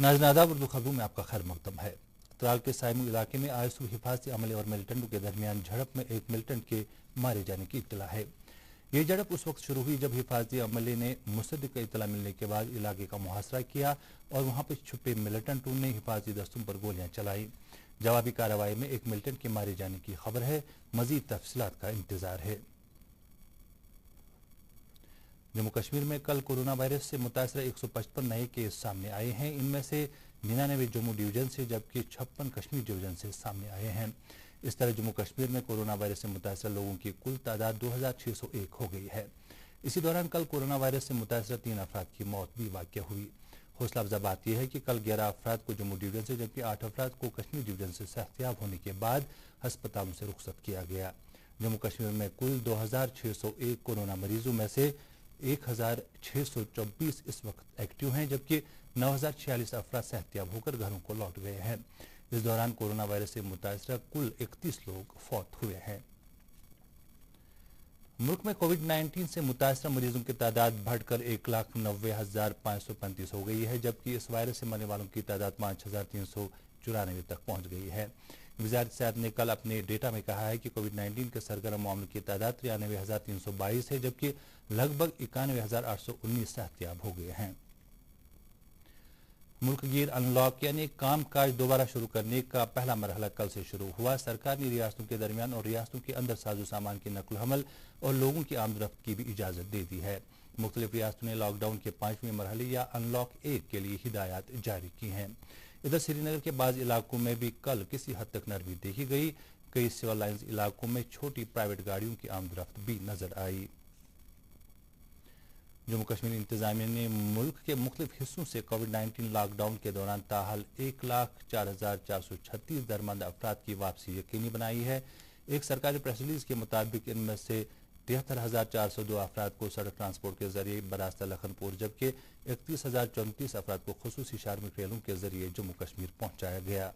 नाज़रीन आदाब, उर्दू खबरों में आपका खैर मकदम है। त्राल के साइमू इलाके में आज सुबह हिफाजती अमले और मिलिटेंटों के दरमियान झड़प में एक मिलिटेंट के मारे जाने की इत्तला है। ये झड़प उस वक्त शुरू हुई जब हिफाजती अमले ने मुसद्दिक का इत्तला मिलने के बाद इलाके का मुहासरा किया और वहां पर छुपे मिलिटेंटों ने हिफाजती दस्तों पर गोलियां चलाई। जवाबी कार्रवाई में एक मिलिटेंट के मारे जाने की खबर है। मजीद तफसीलात का इंतजार है। जम्मू कश्मीर में कल कोरोना वायरस से मुतासर 155 नए केस सामने आए हैं। इनमें से 99 जम्मू डिवीजन से जबकि 56 कश्मीर डिवीजन से सामने आए हैं। इस तरह जम्मू कश्मीर में कोरोना वायरस से मुतासर लोगों की कुल तादाद 2601 हो गई है। इसी दौरान कल कोरोना वायरस से मुतासर 3 अफराद की मौत भी वाक़या हुई। हौसला अफजा बात यह है कि कल 11 अफराद को जम्मू डिवीजन से जबकि 8 अफराद को कश्मीर डिवीजन से सेहतियाब होने के बाद अस्पतालों से रुखसत किया गया। जम्मू कश्मीर में कुल 2601 कोरोना मरीजों में से 1624 इस वक्त एक्टिव हैं, जबकि 9046 अफराद सेहतियाब होकर घरों को लौट गए हैं। इस दौरान कोरोना वायरस से मुतासर कुल 31 लोग फौत हुए हैं। मुल्क में कोविड-19 से मुतासर मरीजों की तादाद बढ़कर 1,90,535 हो गई है, जबकि इस वायरस से मरने वालों की तादाद 5,394 तक पहुंच गई है। वज़ारत सेहत ने कल अपने डेटा में कहा है कि कोविड-19 के सरगर्म मामलों की तादाद 93,322 है, जबकि लगभग 91,819 सेहतियाब हो गए हैं। मुल्क गिर अनलॉक यानी काम काज दोबारा शुरू करने का पहला मरहला कल से शुरू हुआ। सरकार ने रियासतों के दरमियान और रियासतों के अंदर साजो सामान की नकल हमल और लोगों की आमदरफ्त की भी इजाजत दे दी है। मुख्तलिफ रियासतों ने लॉकडाउन के 5वें मरहले या अनलॉक 1 के लिए हिदायत जारी की हैं। इधर श्रीनगर के बाज़ इलाकों में भी कल किसी हद तक नरमी देखी गई। कई सिविल लाइन्स इलाकों में छोटी प्राइवेट गाड़ियों की आमदरफ्त भी नजर आई। जम्मू कश्मीर इंतजामिया ने मुल्क के मुख्तलिफ हिस्सों से कोविड-19 लॉकडाउन के दौरान ताहाल 1,04,436 दरमंद अफराद की वापसी यकीनी बनाई है। एक सरकारी प्रेस रिलीज के मुताबिक इनमें से 73,402 अफराद को सड़क ट्रांसपोर्ट के जरिए बरास्ता लखनपुर जबकि 31,034 अफराद को खुसूसी शार्मिक रेलों के जरिए जम्मू कश्मीर पहुंचाया गया।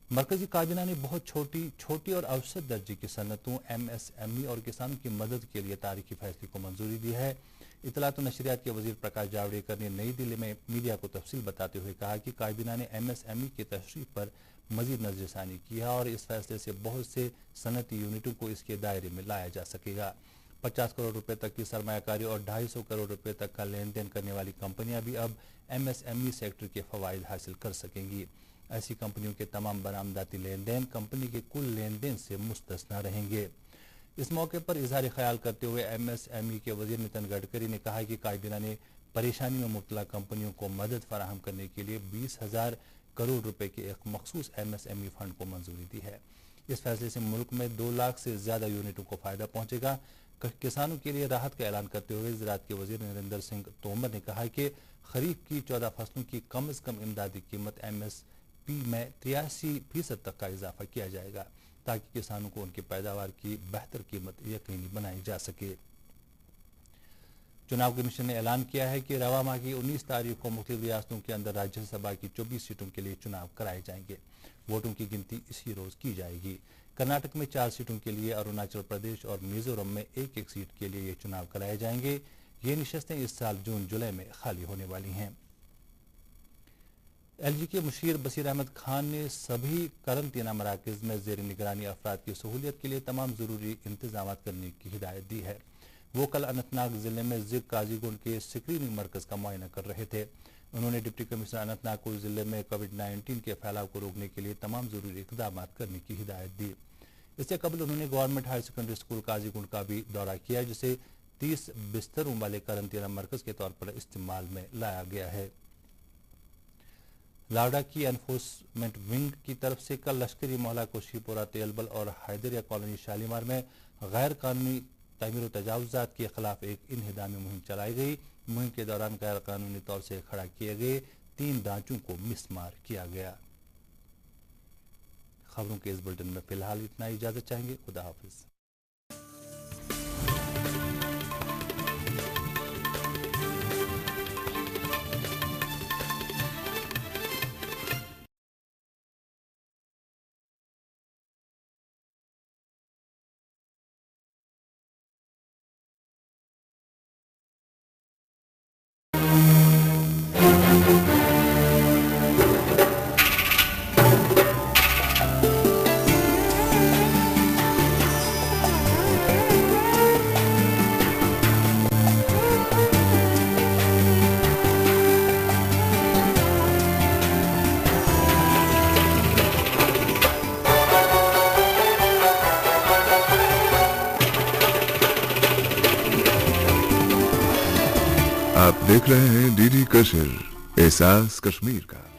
मरकजी काबीना ने बहुत छोटी और औसत दर्जे की सनतों, MSME और किसानों की मदद के लिए तारीखी फैसले को मंजूरी दी है। इत्तलात और नशरियात के वजीर प्रकाश जावड़ेकर ने नई दिल्ली में मीडिया को तफसील बताते हुए कहा कि काबीना ने MSME की तशरीफ पर मजीद नजरसानी की है और इस फैसले से बहुत से सनती यूनिटों को इसके दायरे में लाया जा सकेगा। 50 करोड़ रुपए तक की सरमायाकारी और 250 करोड़ रुपए तक का लेन देन करने वाली कंपनियां भी अब MSME सेक्टर के फवाइद हासिल कर सकेंगी। ऐसी कंपनियों के तमाम बरामदाती लेन देन कंपनी के कुल लेन देन से मुस्तस्ना रहेंगे। इस मौके पर इजहार ख्याल करते हुए MSME के वजीर नितिन गडकरी ने कहा कि काबीना ने परेशानी में मुब्तला कंपनियों को मदद फराहम करने के लिए 20,000 करोड़ रुपए के एक मखसूस MSME फंड को मंजूरी दी है। इस फैसले से मुल्क में 2 लाख से ज्यादा यूनिटों को फायदा पहुंचेगा। किसानों के लिए राहत का ऐलान करते हुए ज़राअत के वजीर नरेंद्र सिंह तोमर ने कहा कि खरीफ की 14 फसलों की कम से कम इमदादी कीमत MSP में 83% तक का इजाफा किया जाएगा ताकि किसानों को उनकी पैदावार की बेहतर कीमत यकीनी बनाई जा सके। चुनाव कमीशन ने ऐलान किया है कि रवा माह की 19 तारीख को मुख्तलिफ रियासतों के अंदर राज्यसभा की 24 सीटों के लिए चुनाव कराए जाएंगे। वोटों की गिनती इसी रोज की जाएगी। कर्नाटक में 4 सीटों के लिए, अरुणाचल प्रदेश और मिजोरम में 1-1 सीट के लिए ये चुनाव कराए जाएंगे। ये निशस्तें इस साल जून-जुलाई में खाली होने वाली हैं। LG के मुशीर बशीर अहमद खान ने सभी करंतना मराकज में ज़ेर निगरानी अफराद की सहूलियत के लिए तमाम जरूरी इंतजाम करने की हिदायत दी है। वो कल अनंतनाग जिले में ज़िग काजीगुंड के स्क्रीनिंग मरकज का मुआयना कर रहे थे। उन्होंने डिप्टी कमिश्नर अनंतनाग को जिले में कोविड-19 के फैलाव को रोकने के लिए तमाम जरूरी इकदाम करने की हिदायत दी। इससे कबल उन्होंने government higher secondary school Qazigund का भी दौरा किया, जिसे 30 बिस्तरों वाले करंतना मरकज के तौर पर इस्तेमाल में लाया गया है। लावडा की एनफोर्समेंट विंग की तरफ से कल लश्करी मोहल्ला कोशीपुरा तेलबल और हैदरिया कॉलोनी शालीमार में गैर कानूनी तामीर व तजावुजात के खिलाफ एक इनहिदामी मुहिम चलाई गई। मुहिम के दौरान गैर कानूनी तौर से खड़ा किए गए 3 ढांचों को मिसमार किया गया। खबरों के इस बुलेटिन में फिलहाल इतना। इजाजत चाहेंगे। खुदा हाफिज। आप देख रहे हैं डीडी कशिर, एहसास कश्मीर का।